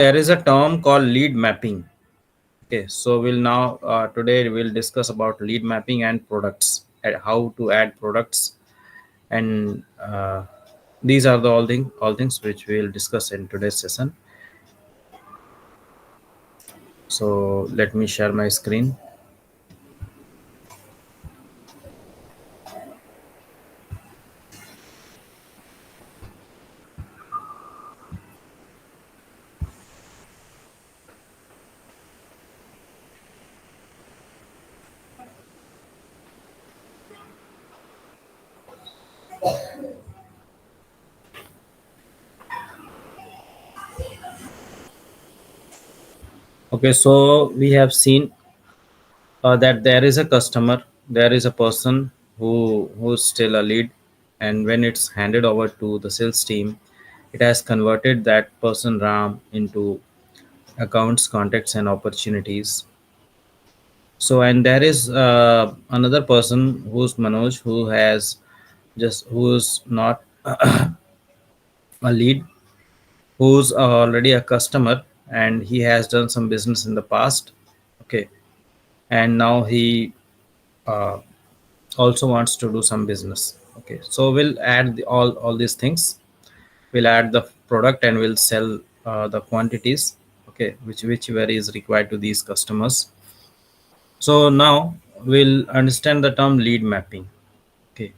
There is a term called lead mapping. Okay, so we'll now today we'll discuss about lead mapping and products, and how to add products, and these are the all things which we'll discuss in today's session. So let me share my screen. Okay, so we have seen that there is a customer, there is a person who's still a lead, and when it's handed over to the sales team, it has converted that person Ram into accounts, contacts, and opportunities. So, and there is another person who's Manoj, who's not a lead, who's already a customer, and he has done some business in the past. Okay, and now he uh, also wants to do some business. Okay, so we'll add all these things. We'll add the product and we'll sell the quantities. Okay, whichever is required to these customers. So now we'll understand the term lead mapping. Okay,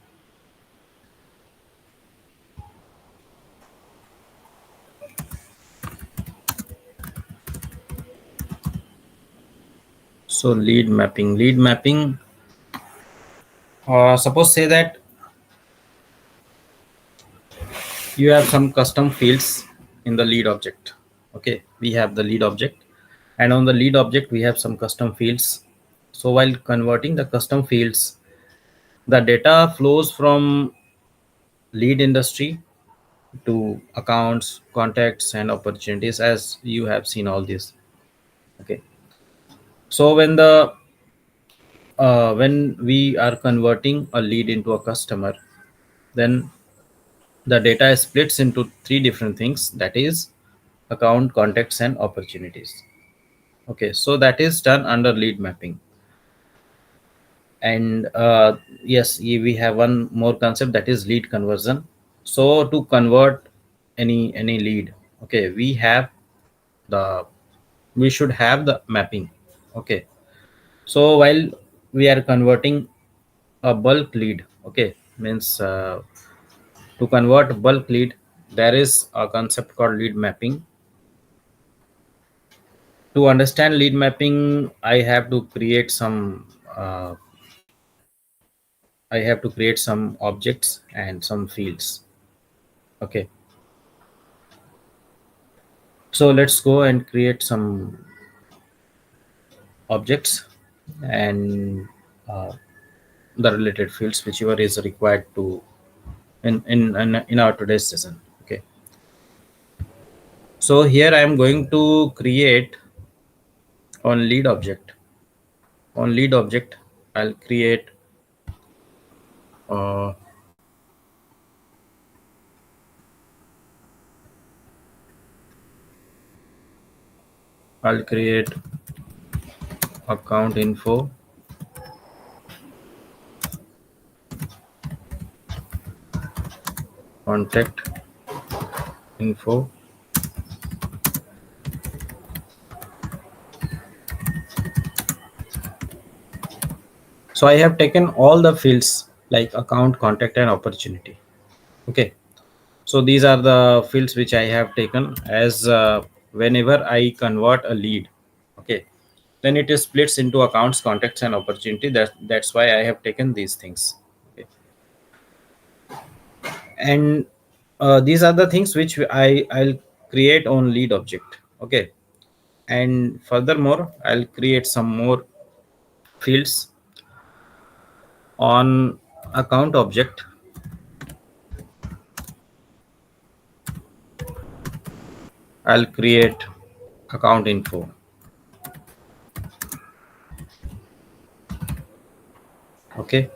so lead mapping. Suppose say that you have some custom fields in the lead object. Okay, we have the lead object, and on the lead object we have some custom fields. So while converting the custom fields, the data flows from lead industry to accounts, contacts, and opportunities, as you have seen all this. Okay, so when we are converting a lead into a customer, then the data splits into three different things, that is account, contacts, and opportunities. Okay, so that is done under lead mapping. And yes, we have one more concept, that is lead conversion. So to convert any lead, okay, the we should have the mapping. Okay, so while we are converting a bulk lead, okay, means to convert bulk lead, there is a concept called lead mapping. To understand lead mapping, uh, I have to create some objects and some fields. Okay, so let's go and create some objects and uh, the related fields whichever is required to in our today's session. Okay, so here I am going to create on lead object. On lead object, I'll create uh, I'll create account info, contact info. So I have taken all the fields like account, contact, and opportunity. Okay, so these are the fields which I have taken as whenever I convert a lead. Okay, then it is splits into accounts, contacts, and opportunity. That's why I have taken these things. Okay, and these are the things which I'll create on lead object. Okay, and furthermore I'll create some more fields on account object. I'll create account info. Okay,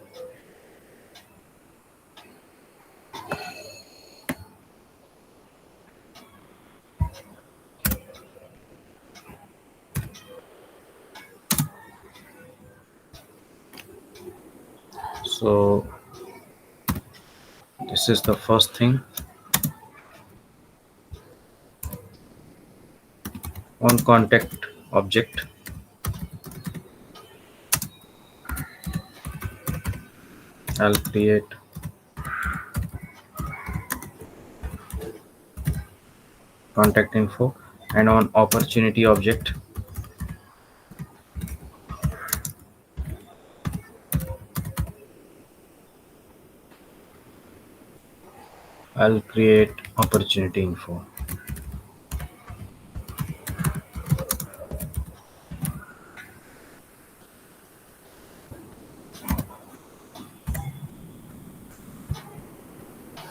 So this is the first thing. On contact object, I'll create contact info, and on opportunity object, I'll create opportunity info.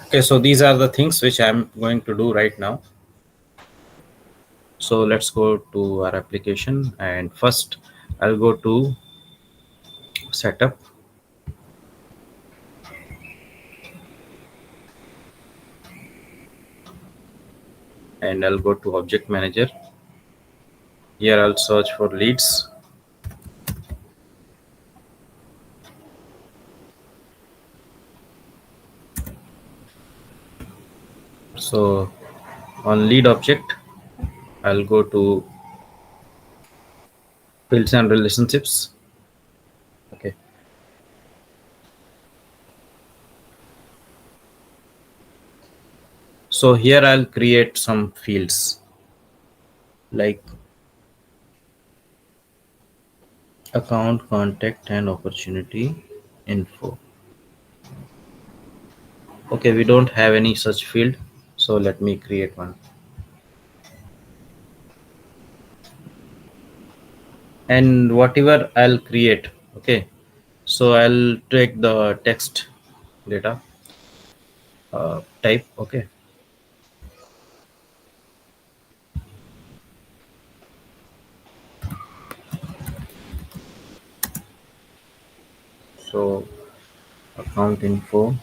Okay, so these are the things which I'm going to do right now. So let's go to our application, and first I'll go to setup, and I'll go to object manager. Here I'll search for leads. So on lead object, I'll go to fields and relationships. Okay. So here I'll create some fields like account, contact, and opportunity info. Okay, we don't have any such field, so let me create one. And whatever I'll create, okay, so I'll take the text data type. Okay, so account info,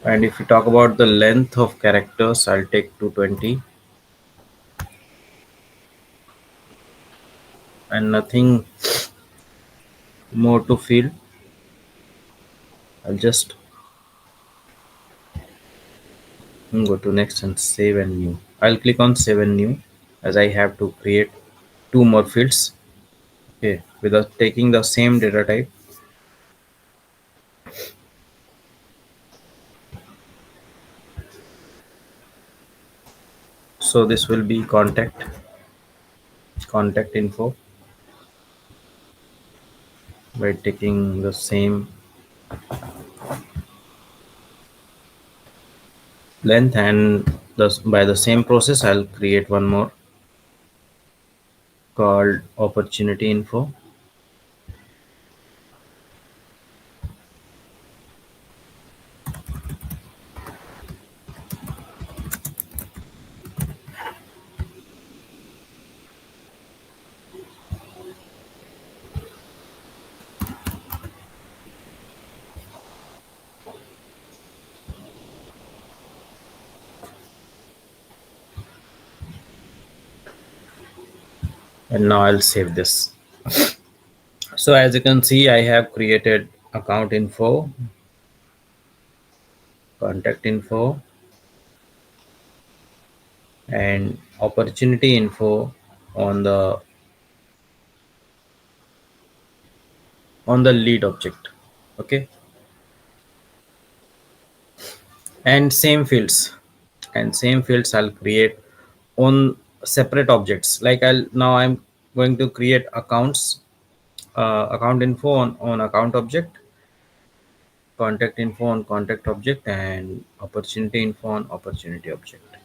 and if you talk about the length of characters, I'll take 220, and nothing more to fill. I'll just go to next and save and new. I'll click on save and new, as I have to create two more fields. Okay, without taking the same data type. So this will be contact info, by taking the same length, and thus by the same process I'll create one more called opportunity info. And now I'll save this. So as you can see, I have created account info, contact info, and opportunity info on the lead object. Okay, and same fields I'll create on separate objects. Like I'm going to create account info on account object, contact info on contact object, and opportunity info on opportunity object.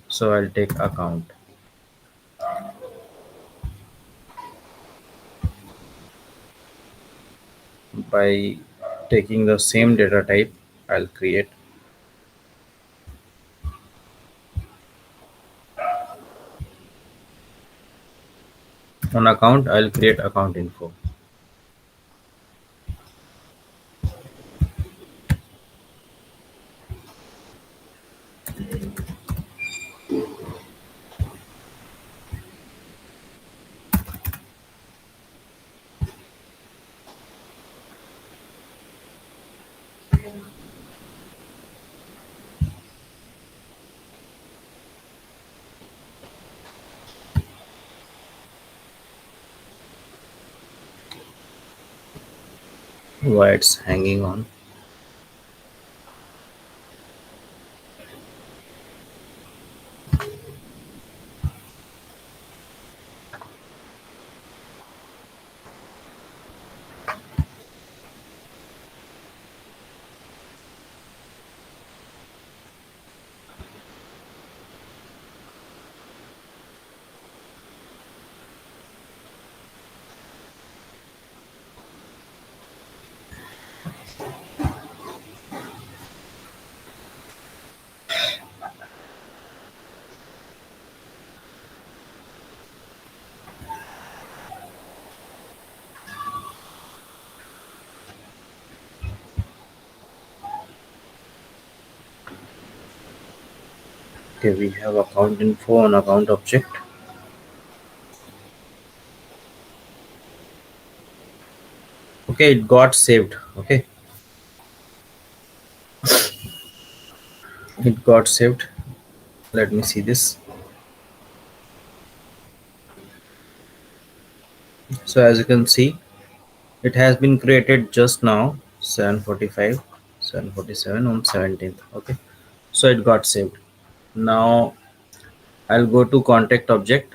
So I'll take account. By taking the same data type, I'll create on account, I'll create account info. why it's hanging on. Okay, we have account info on account object. Okay, it got saved. Okay, it got saved. Let me see this. So as you can see, it has been created just now, 7:45, 7:47 on 17th. Okay, so it got saved. Now I'll go to contact object.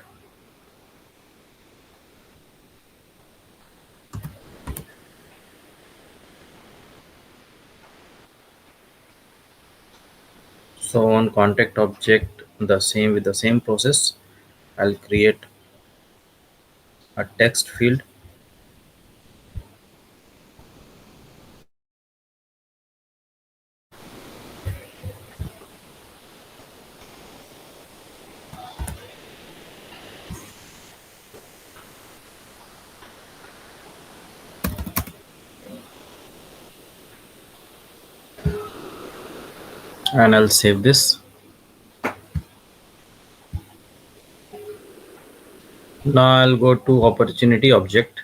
So on contact object, the same with the same process, I'll create a text field and I'll save this. Now I'll go to opportunity object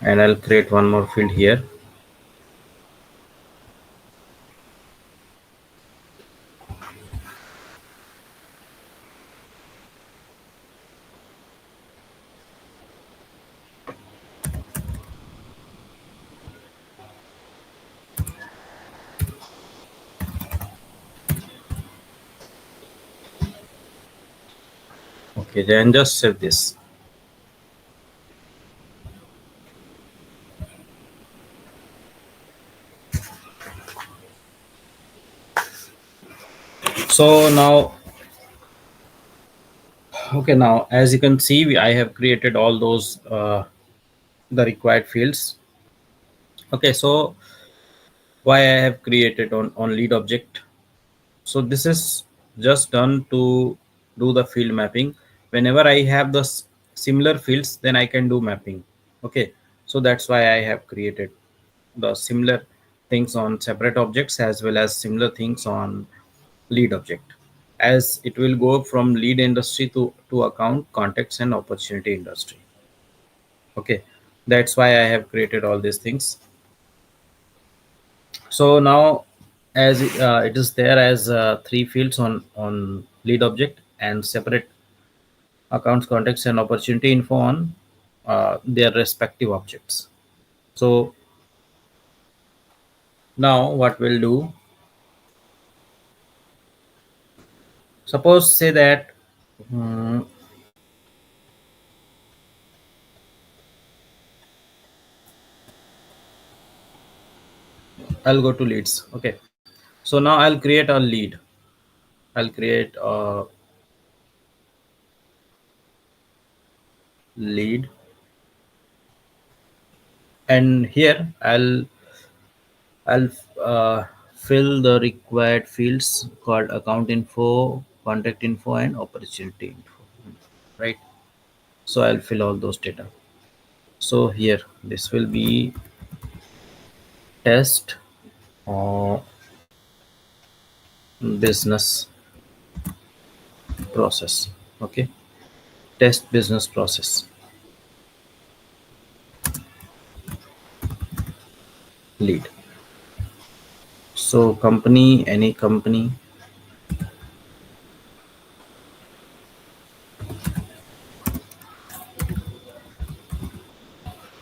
and I'll create one more field here. Okay, then just save this. So now, okay, now as you can see, I have created all those the required fields. Okay, so why I have created on lead object. So this is just done to do the field mapping. Whenever I have the similar fields, then I can do mapping. Okay, so that's why I have created the similar things on separate objects as well as similar things on lead object, as it will go from lead industry to account, contacts and opportunity industry. Okay, that's why I have created all these things. So now, as it is there as three fields on lead object and separate accounts, contacts and opportunity info on their respective objects. So now what we'll do, suppose say that mm, I'll go to leads. Okay, so now I'll create a lead. I'll create a lead, and here I'll fill the required fields called account info, contact info, and opportunity info. Right. So I'll fill all those data. So here this will be test business process. Okay. Test business process lead. So company, any company,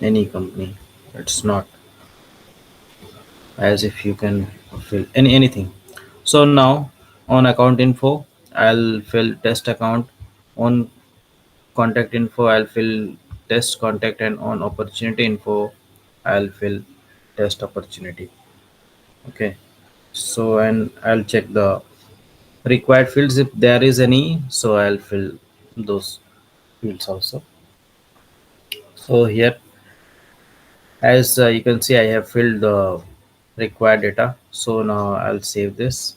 any company. It's not as if you can fill anything. So now on account info, I'll fill test account. On contact info, I'll fill test contact, and on opportunity info, I'll fill test opportunity. Okay. So and I'll check the required fields if there is any. So I'll fill those fields also. So here, as you can see, I have filled the required data. So now I'll save this.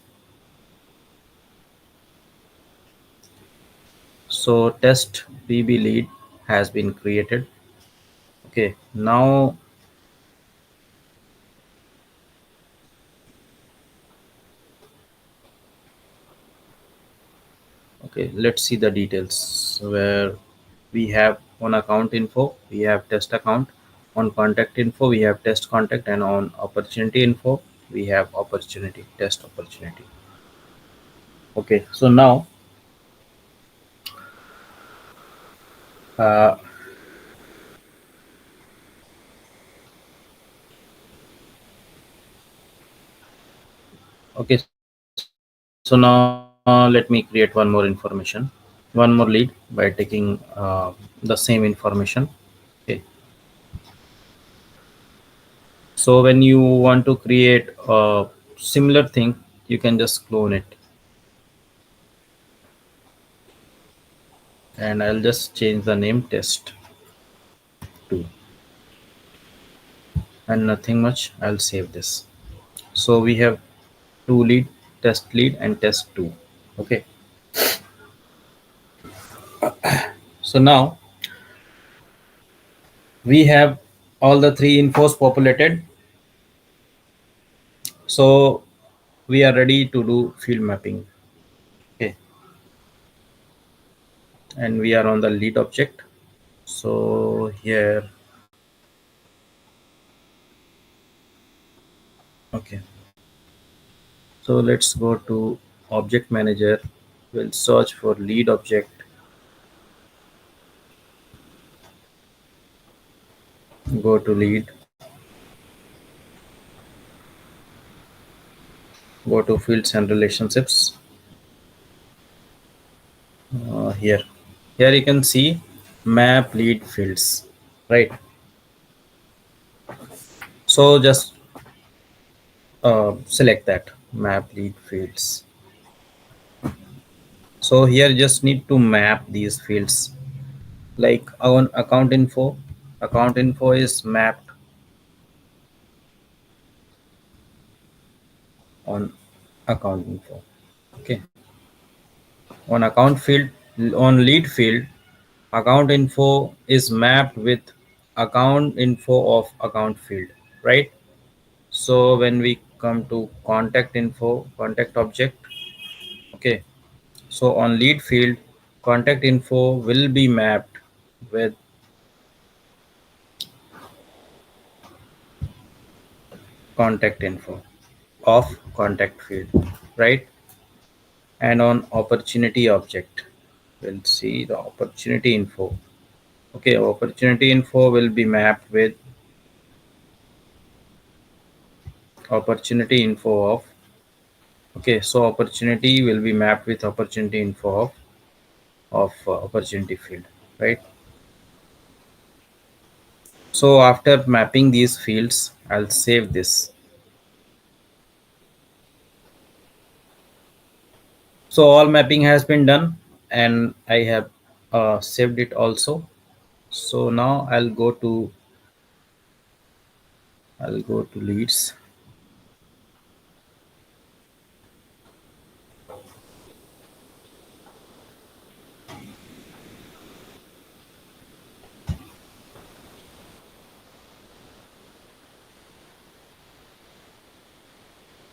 So test PB lead has been created. Okay, now okay, let's see the details where we have on account info, we have test account, on contact info, we have test contact, and on opportunity info, we have opportunity, test opportunity. Okay, so now, uh, okay, so now let me create one more information, one more lead by taking the same information. Okay, so when you want to create a similar thing, you can just clone it, and I'll just change the name test 2 and nothing much. I'll save this. So we have two lead and test 2. Okay, so now we have all the three infos populated. So we are ready to do field mapping. Okay, and we are on the lead object. So here, okay, so let's go to object manager. We'll search for lead object, go to lead, go to fields and relationships. Here, here you can see map lead fields, right? So just select that map lead fields. So here just need to map these fields, like on account info. Account info is mapped on account info. Okay, on account field, on lead field, account info is mapped with account info of account field, right? So when we come to contact info, contact object, okay, so on lead field, contact info will be mapped with contact info of contact field, right? And on opportunity object, we'll see the opportunity info. Okay, opportunity info will be mapped with opportunity info of, okay, so opportunity will be mapped with opportunity info of opportunity field, right? So after mapping these fields, I'll save this. So all mapping has been done, and I have saved it also. So now I'll go to leads.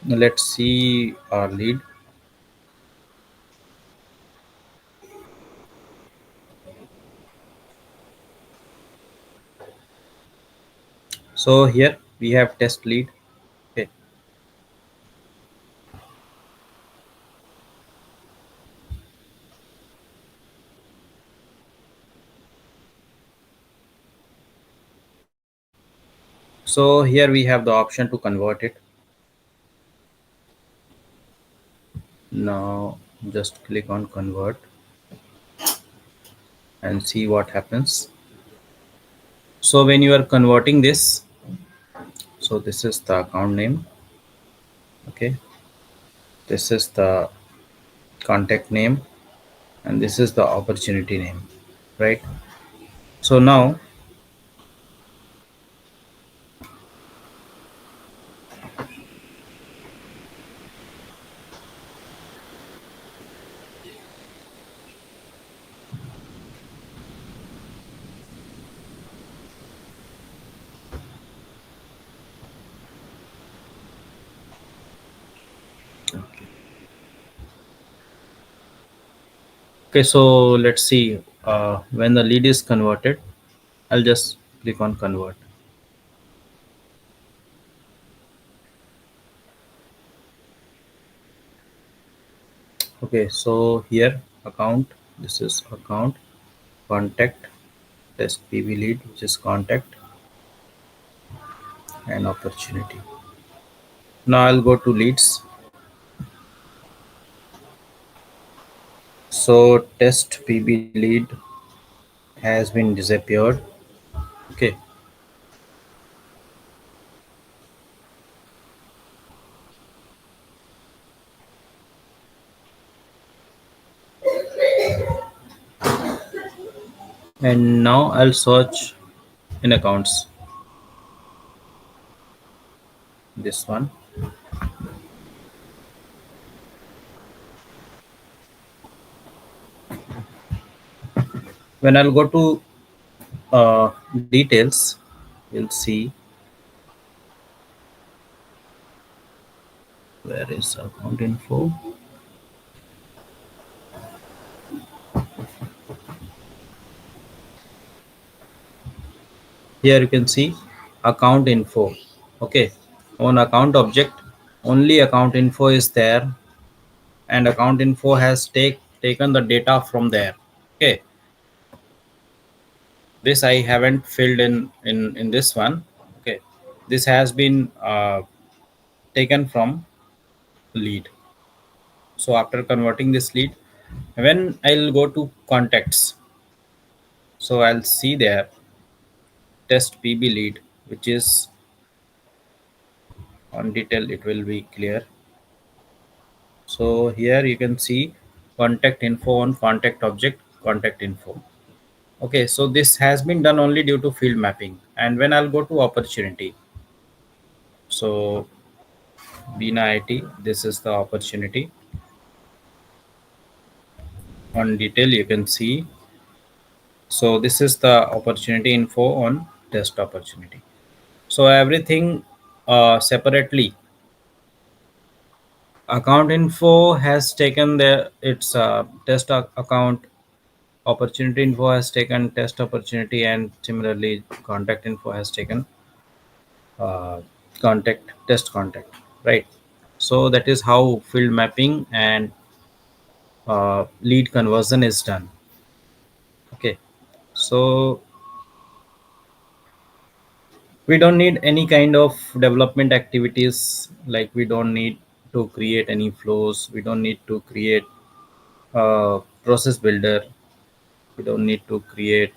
Let's see our lead. So here we have test lead. Okay, So here we have the option to convert it. Now just click on convert and see what happens. So when you are converting this, so this is the account name. Okay, this is the contact name, and this is the opportunity name, right? So now, okay, so let's see, when the lead is converted, I'll just click on convert. Okay, so here account, this is account, contact, test PV lead, which is contact, and opportunity. Now I'll go to leads. So test PB lead has been disappeared. Okay, and now I'll search in accounts, this one. When I'll go to details, you'll see where is account info. Here you can see account info. Okay, on account object, only account info is there, and account info has taken the data from there. Okay, this I haven't filled in this one. Okay, this has been taken from lead. So after converting this lead, when I'll go to contacts, so I'll see there test PB lead, which is on detail, it will be clear. So here you can see contact info on contact object, contact info. Okay, so this has been done only due to field mapping. And when I'll go to opportunity, so Bina IT, this is the opportunity. On detail, you can see. So this is the opportunity info on test opportunity. So everything separately. Account info has taken the its test account, opportunity info has taken test opportunity, and similarly contact info has taken uh, contact test contact, right? So that is how field mapping and lead conversion is done. Okay, so we don't need any kind of development activities, like we don't need to create any flows, we don't need to create process builder, we don't need to create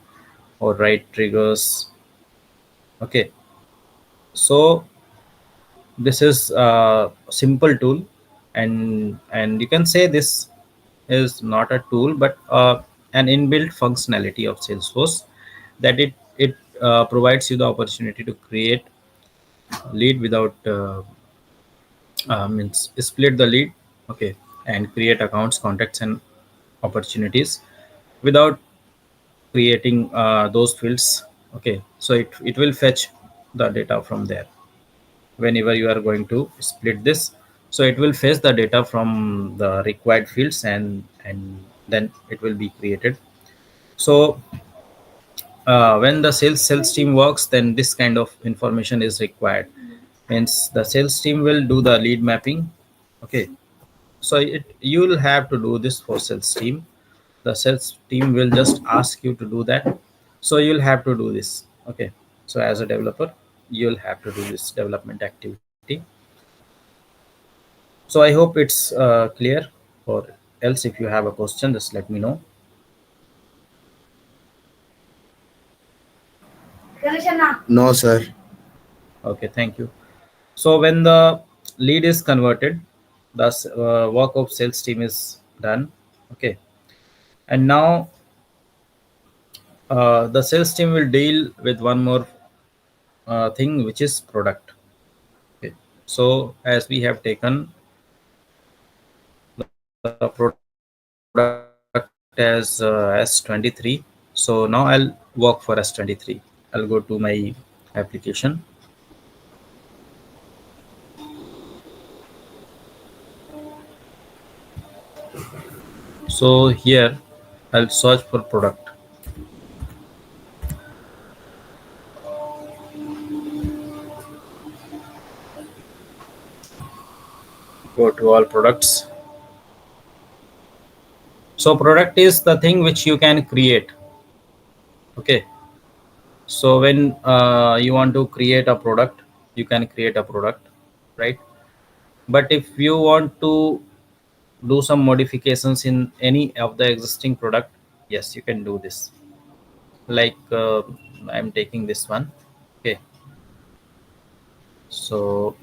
or write triggers. Okay, so this is a simple tool, and you can say this is not a tool but an inbuilt functionality of Salesforce, that it provides you the opportunity to create lead without means split the lead. Okay, and create accounts, contacts, and opportunities without creating those fields. Okay, so it will fetch the data from there whenever you are going to split this. So it will fetch the data from the required fields, and then it will be created. So when the sales team works, then this kind of information is required. Hence the sales team will do the lead mapping. Okay, so you will have to do this for sales team. The sales team will just ask you to do that, so you'll have to do this. Okay, so as a developer, you'll have to do this development activity. So I hope it's clear, or else if you have a question, just let me know. No, sir. Okay, thank you. So when the lead is converted, the work of sales team is done. Okay, and now the sales team will deal with one more thing, which is product. Okay, so as we have taken the product as S23, so now I'll work for S23. I'll go to my application. So here I'll search for product. Go to all products. So product is the thing which you can create. Okay, so when you want to create a product, you can create a product, right? But if you want to do some modifications in any of the existing product, yes, you can do this. Like I'm taking this one. Okay, so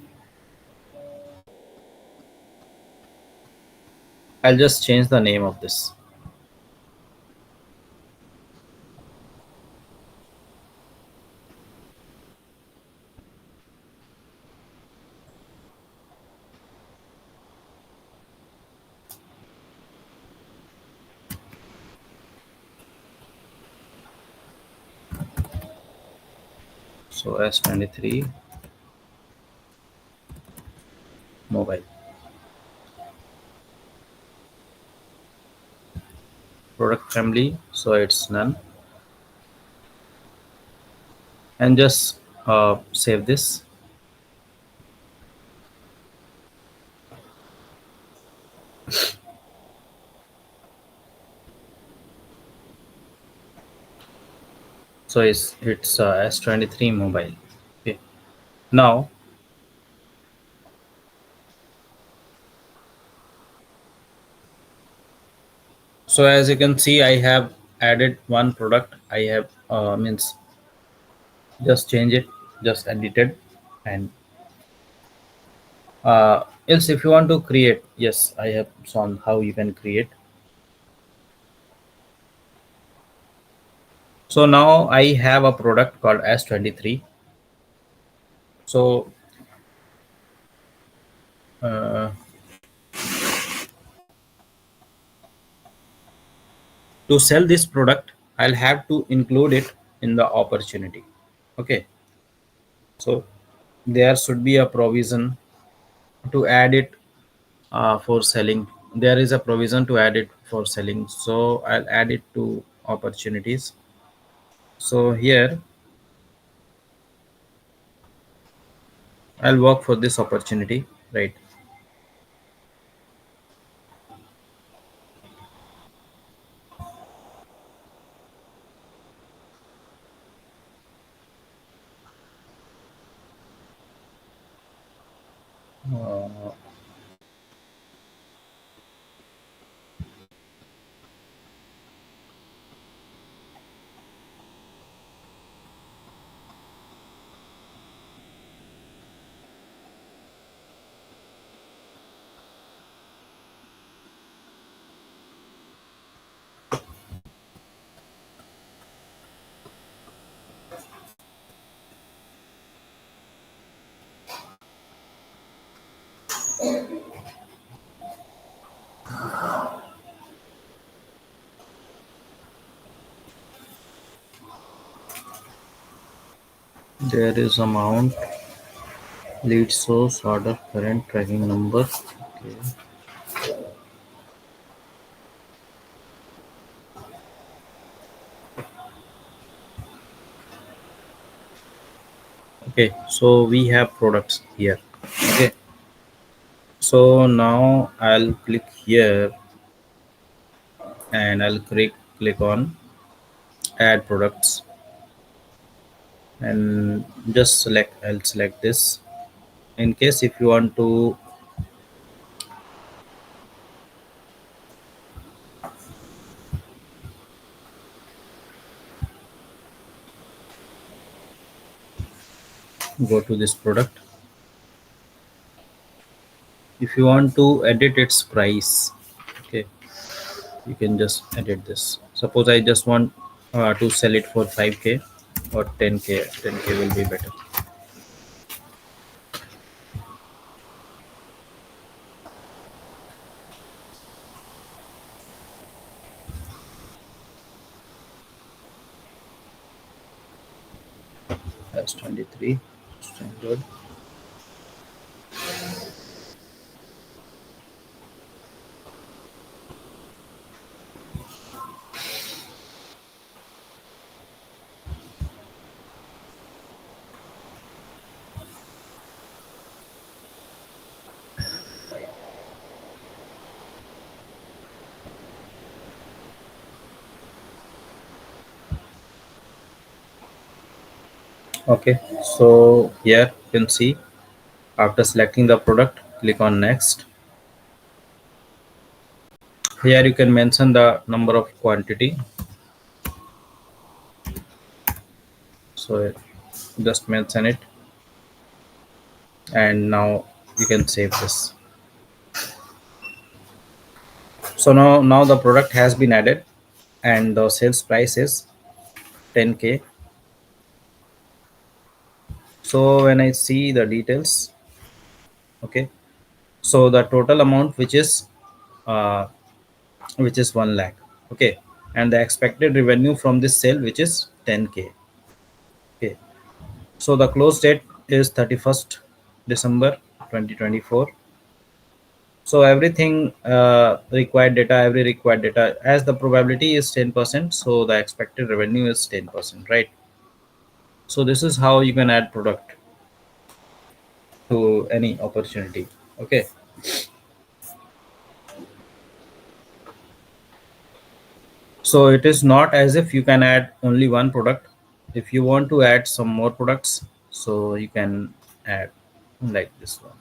I'll just change the name of this. So S23 mobile product family, so it's none, and just save this. So it's S23 mobile. Okay, now so as you can see, I have added one product. I have means just change it, just edit it, and else if you want to create, yes, I have shown how you can create. So now I have a product called S23. So uh, to sell this product, I'll have to include it in the opportunity. Okay, so there should be a provision to add it for selling. There is a provision to add it for selling, so I'll add it to opportunities. So here I'll work for this opportunity, right? uh, there is amount, lead source, order, current, tracking number. Okay. Okay, so we have products here. Okay, so now I'll click here and I'll click on add products. and just select, I'll select this. In case if you want to go to this product, if you want to edit its price, okay, you can just edit this. Suppose I just want to sell it for 5k or 10k. 10k will be better. That's 23 standard. Okay, so here you can see, after selecting the product, click on next. Here you can mention the number of quantity. So just mention it, and now you can save this. So now the product has been added, and the sales price is 10k. So when I see the details, okay, so the total amount uh, which is 1 lakh, okay, and the expected revenue from this sale which is 10k, okay. So the close date is 31st December 2024. So everything required data, every required data, as the probability is 10%, so the expected revenue is 10%, right? So this is how you can add product to any opportunity, okay. So it is not as if you can add only one product. If you want to add some more products, so you can add like this one.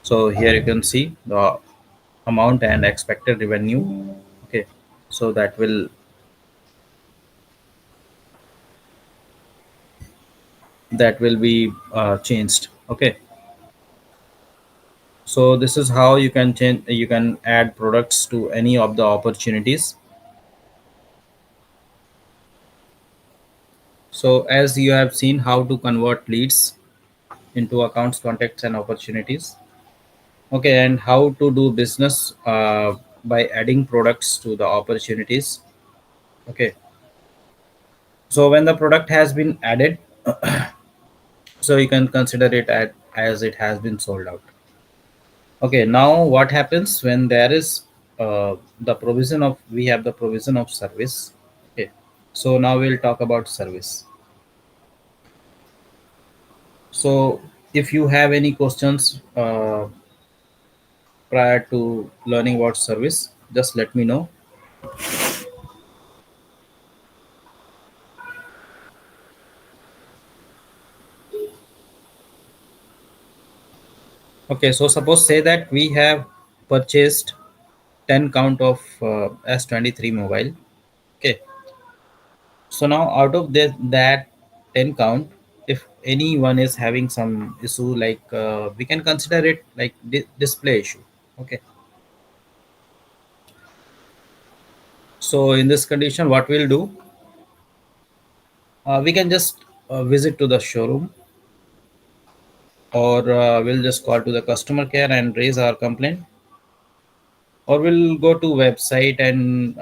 So here you can see the amount and expected revenue, okay. So that will be changed, okay. So this is how you can change, you can add products to any of the opportunities. So as you have seen how to convert leads into accounts, contacts, and opportunities, okay, and how to do business by adding products to the opportunities, okay. So when the product has been added, so you can consider it as it has been sold out. Okay, now what happens when there is the provision of, we have the provision of service, okay. So now we'll talk about service. So if you have any questions prior to learning about service, just let me know. Okay, so suppose say that we have purchased 10 count of S23 mobile, okay. So now out of that 10 count, if anyone is having some issue, like we can consider it like display issue, okay. So in this condition, what we'll do, we can just visit to the showroom, or we'll just call to the customer care and raise our complaint, or we'll go to website, and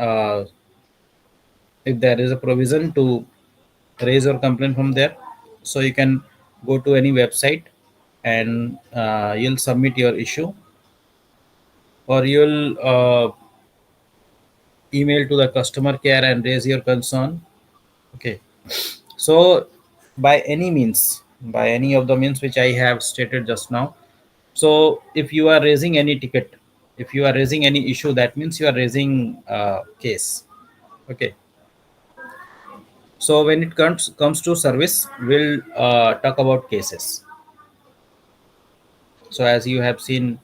if there is a provision to raise your complaint from there, so you can go to any website, and you'll submit your issue, or you'll email to the customer care and raise your concern, okay. So by any means, by any of the means which I have stated just now, so if you are raising any ticket, if you are raising any issue, that means you are raising a case. Okay. So when it comes to service, we'll talk about cases. So as you have seen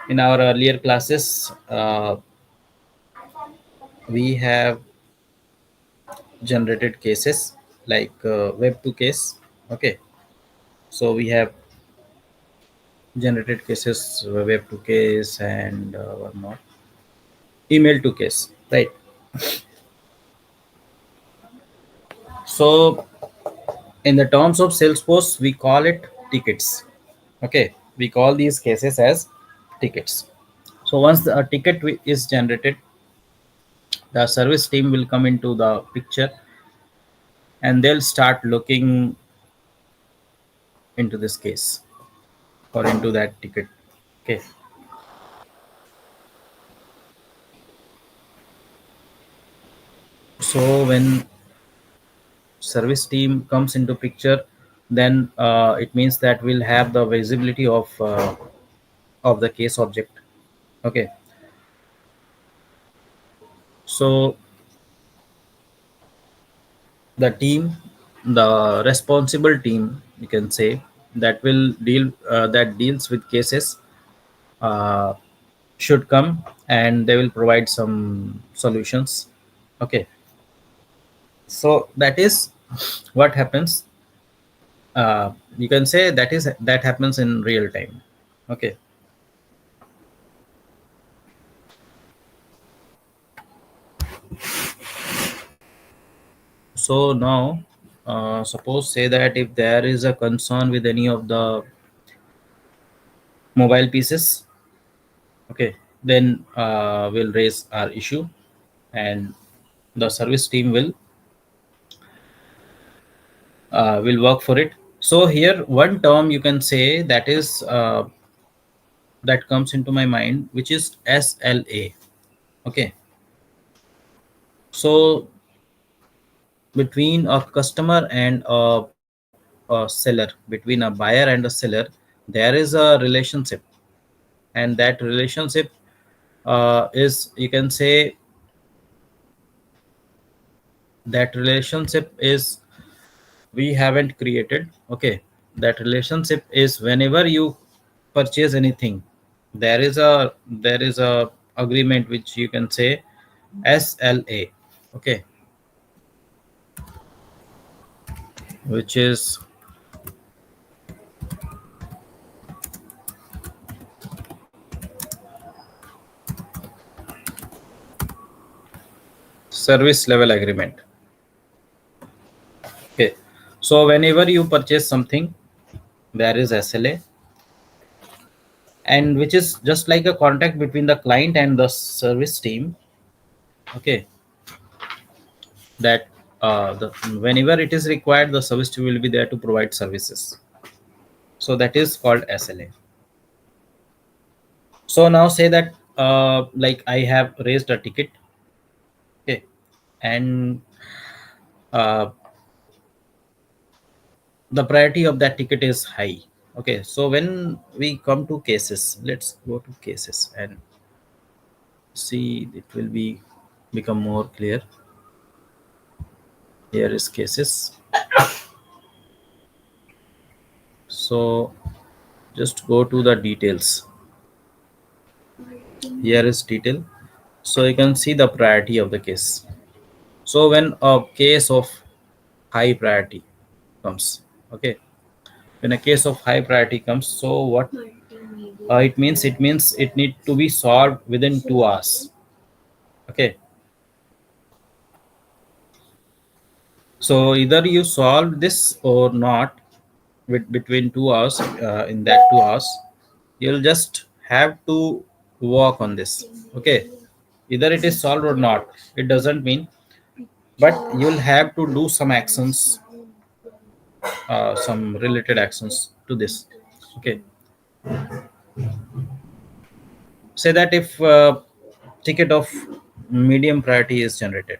in our earlier classes, we have generated cases like web to case. Okay. So we have generated cases, web to case, and one more, email to case, right? So in the terms of Salesforce, we call it tickets. Okay, we call these cases as tickets. So once a ticket is generated, the service team will come into the picture and they'll start looking into this case or into that ticket. Okay. So when service team comes into picture, then it means that we'll have the visibility of the case object. Okay. So the team, the responsible team, you can say, that will deal that deals with cases uh, should come and they will provide some solutions. Okay. So that is what happens. You can say that happens in real time. Okay. So now, suppose say that if there is a concern with any of the mobile pieces, okay, then we'll raise our issue, and the service team will work for it. So here, one term you can say that is that comes into my mind, which is SLA. Okay, so between a customer and a seller, between a buyer and a seller, there is a relationship, and that relationship is, you can say, that relationship is we haven't created. Okay, that relationship is whenever you purchase anything, there is a agreement which you can say SLA. Okay, which is service level agreement. Okay, so whenever you purchase something, there is SLA, and which is just like a contract between the client and the service team. Okay, that whenever it is required, the service team will be there to provide services. So that is called SLA. So now say that like I have raised a ticket. Okay, and uh, the priority of that ticket is high. Okay, so when we come to cases, let's go to cases and see, it will become more clear. Here is cases. So just go to the details. Here is detail. So you can see the priority of the case. So when a case of high priority comes, okay, when a case of high priority comes, so what it means it need to be solved within 2 hours. Okay, so either you solve this or not between 2 hours. In that 2 hours, you'll just have to work on this. Okay, either it is solved or not, it doesn't mean, but you'll have to do some actions, some related actions to this. Okay, say that if ticket of medium priority is generated.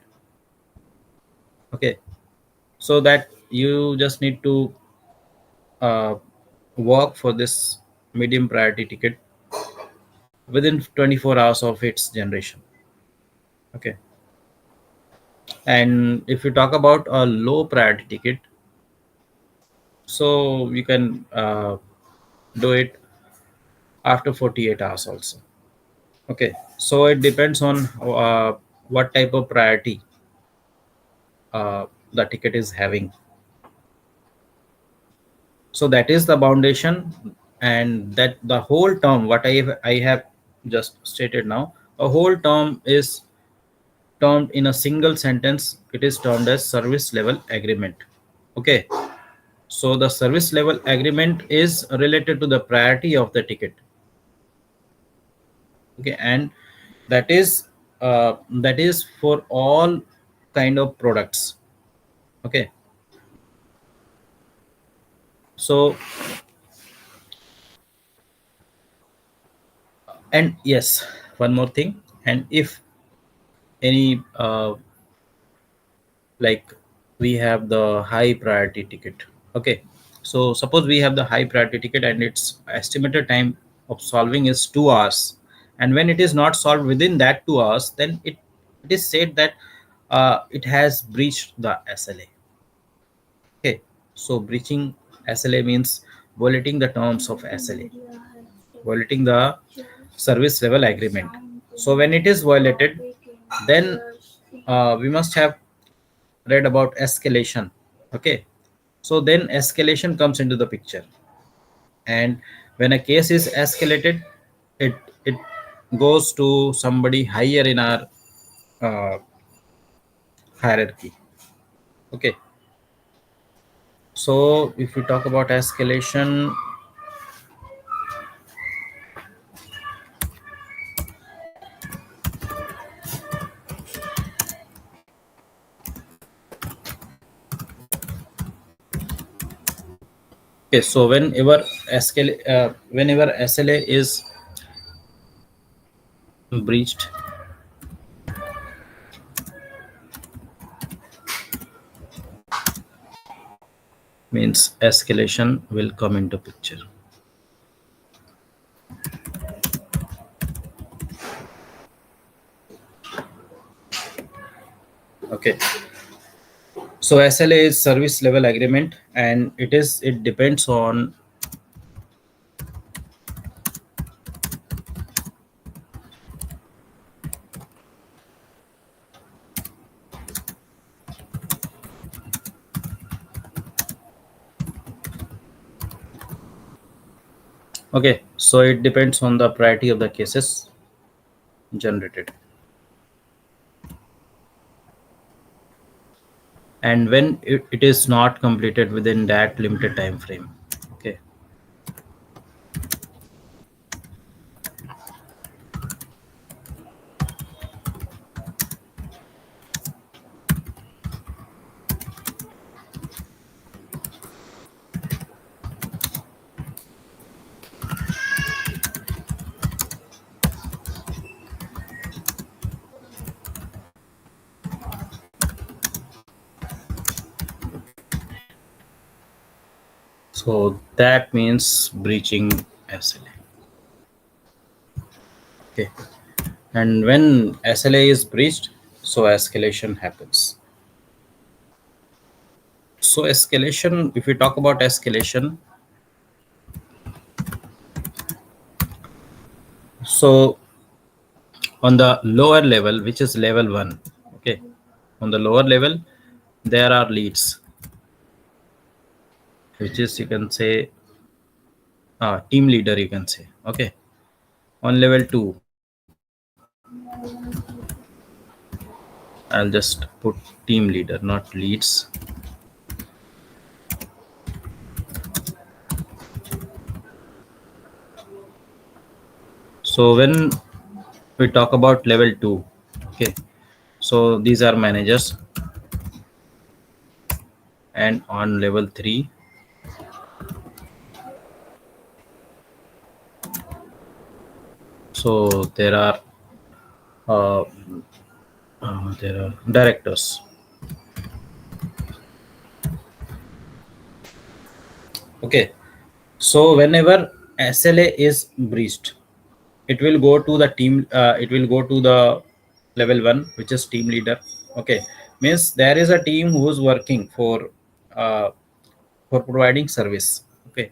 Okay, so that you just need to uh, work for this medium priority ticket within 24 hours of its generation. Okay. And if you talk about a low priority ticket, so you can do it after 48 hours also. Okay. So it depends on what type of priority the ticket is having. So that is the foundation, and that the whole term what I have just stated now, a whole term is termed in a single sentence. It is termed as service level agreement. Okay. So the service level agreement is related to the priority of the ticket. Okay. And that is for all kind of products. Okay. So, and yes, one more thing. And if any like we have the high priority ticket. Okay. So suppose we have the high priority ticket and its estimated time of solving is 2 hours, and when it is not solved within that 2 hours, then it is said that it has breached the SLA. Okay. So breaching SLA means violating the terms of SLA, violating the service level agreement. So when it is violated, then we must have read about escalation. Okay. So then escalation comes into the picture, and when a case is escalated, it goes to somebody higher in our uh, hierarchy. Okay. So if we talk about escalation, okay, so whenever SLA is breached, means escalation will come into picture. Okay. So SLA is service level agreement, and it depends on okay, so it depends on the priority of the cases generated, and when it is not completed within that limited time frame. Okay. So that means breaching SLA. Okay. And when SLA is breached, so escalation happens. So escalation, if we talk about escalation, so on the lower level, which is level 1, okay, on the lower level there are leads, which is, you can say, team leader, you can say. Okay. On level 2, I'll just put team leader, not leads. So when we talk about level 2, okay, so these are managers. And on level 3, so uh, there are directors. Okay, so whenever SLA is breached, it will go to the team. It will go to the level one, which is team leader. Okay, means there is a team who is working uh, for providing service. Okay,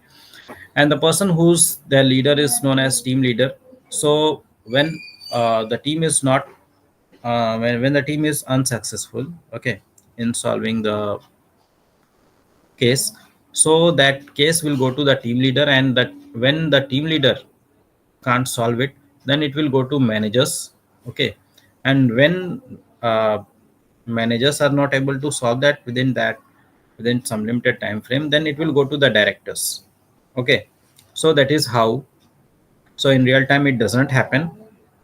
and the person who's their leader is known as team leader. So when the team is not when the team is unsuccessful, okay, in solving the case, so that case will go to the team leader, and that when the team leader can't solve it, then it will go to managers. Okay, and when managers are not able to solve that within some limited time frame, then it will go to the directors. Okay, so that is how. So in real time it doesn't happen.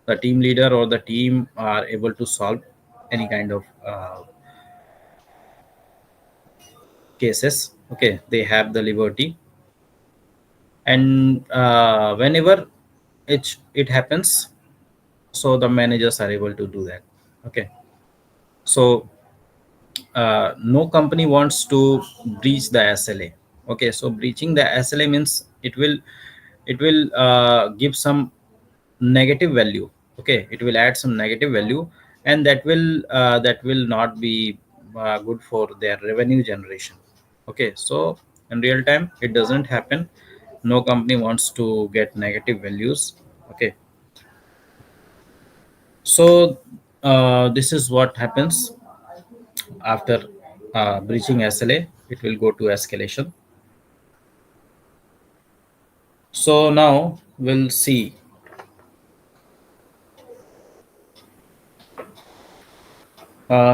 The team leader or the team are able to solve any kind of cases. Okay, they have the liberty, and whenever it happens, so the managers are able to do that. Okay, so no company wants to breach the SLA. Okay, so breaching the SLA means it will give some negative value. Okay, it will add some negative value, and that will not be good for their revenue generation. Okay, so in real time it doesn't happen. No company wants to get negative values. Okay, so this is what happens after breaching SLA. It will go to escalation. So now we'll see.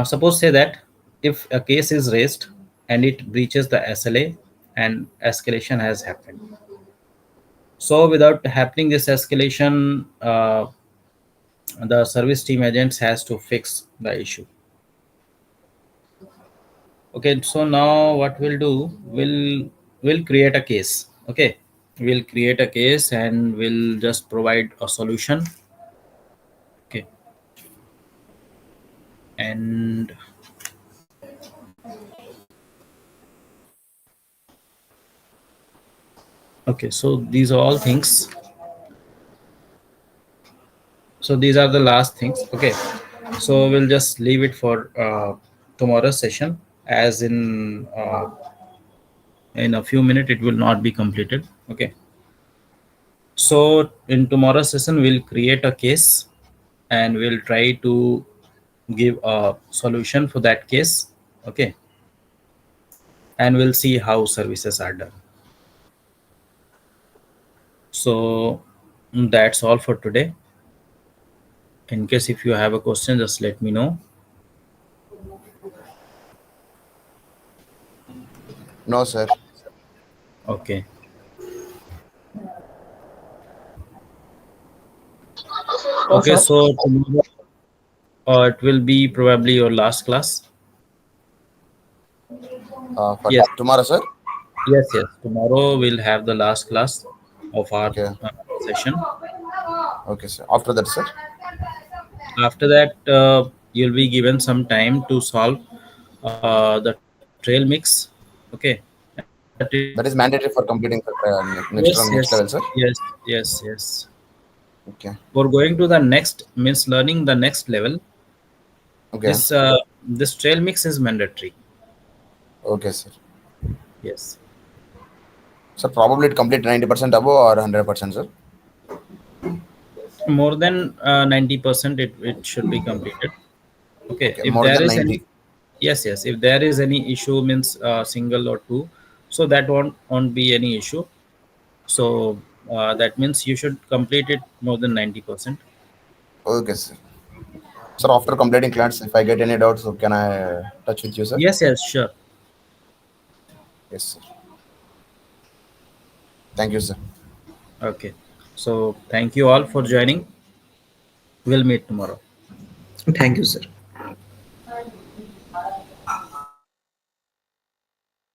Suppose say that if a case is raised and it breaches the SLA and escalation has happened. So without happening this escalation, the service team agents has to fix the issue. Okay, so now what we'll do, we'll create a case. Okay, we'll create a case and we'll just provide a solution. Okay, and okay, so these are all things. So these are the last things. Okay, so we'll just leave it for tomorrow's session, as in a few minutes it will not be completed. Okay, so in tomorrow's session we'll create a case and we'll try to give a solution for that case. Okay, and we'll see how services are done. So that's all for today. In case if you have a question, just let me know. No, sir. Okay, No, okay, sir. so tomorrow it will be probably your last class. For Yes, tomorrow, sir. yes. Tomorrow we'll have the last class of our Okay. session. Okay, sir. After that, sir. After that, you'll be given some time to solve the trail mix. Okay, and the trail mix will be That is mandatory for completing the yes, next yes, level, sir. yes, yes, yes. Okay. For going to the next means learning the next level. Okay. This trail mix is mandatory. Okay, sir. Yes, So probably it complete 90% above or 100%, sir. more than 90% it should be completed. Okay, Okay, if more there than is any 90. yes, if there is any issue means single or two, so that won't be any issue. So that means you should complete it more than 90%. Okay, sir. Sir, after completing class, if I get any doubts, so can I touch with you, sir? Yes, sure. Yes, sir. Thank you, sir. Okay, so thank you all for joining. We'll meet tomorrow. Thank you, sir.